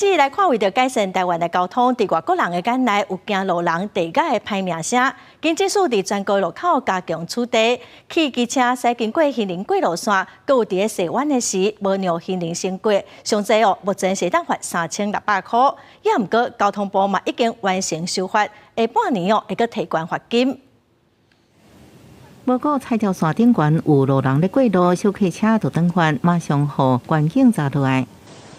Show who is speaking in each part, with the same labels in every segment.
Speaker 1: 即来看，为着改善台湾的交通，伫外国人的眼内有行路人地价的歹名声。经济署伫全国路口加强处理，去机车驶经过行人过路线，佮有伫咧西弯的时无让行人先过，上济目前是当罚3600块。也毋过交通部嘛已经完成修法，下半年会佮提悬罚金。
Speaker 2: 无过彩条线顶悬有路人咧过路，小客车就等罚，马上互观景查落来。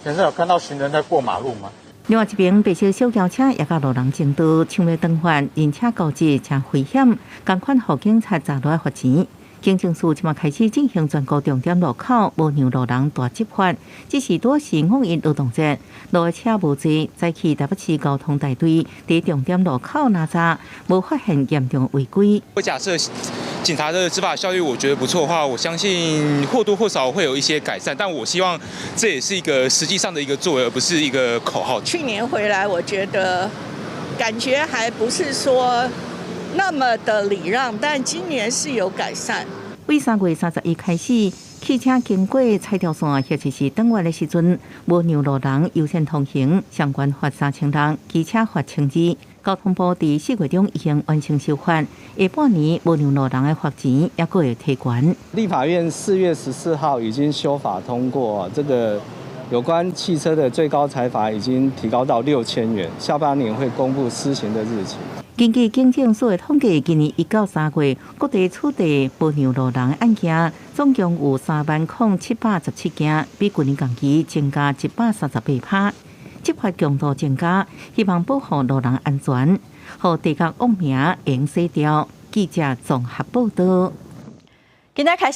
Speaker 3: 现在有看到行人在过马路吗？
Speaker 2: 另外一边，白色小轿车也甲路人争道，抢要等罚，人车交织真危险，赶快互警察查落来罚钱。警政署即马开始进行全国重点路口无让路人大执法，只是多是5一劳动节，路的车无济，早起台北市交通大队伫重点路口拿查，无发现严重违规。
Speaker 4: 我假设警察的执法效率我觉得不错的话，我相信或多或少会有一些改善，但我希望这也是一个实际上的一个作为，而不是一个口号。
Speaker 5: 去年回来，我觉得感觉还不是说那么的礼让，但今年是有改善。
Speaker 2: 为3月31开始，汽车经过彩条线或者是等弯的时阵，无让路人优先通行，相关罚3000人，机车罚1200。交通部伫4月中已经完成修法，下半年无让路人的罚钱也佫会提悬。
Speaker 6: 立法院4月14号已经修法通过，这个有关汽车的最高裁罚已经提高到6000元，下半年会公布施行的日期。
Speaker 2: 根据警政署的统计，今年1到3月，各地处理无让路人的案件总共有30717件，比去年同期增加138%。执法强度增加，希望保护路人安全，互地角恶名会洗掉。记者综合报道。
Speaker 1: 今仔开始。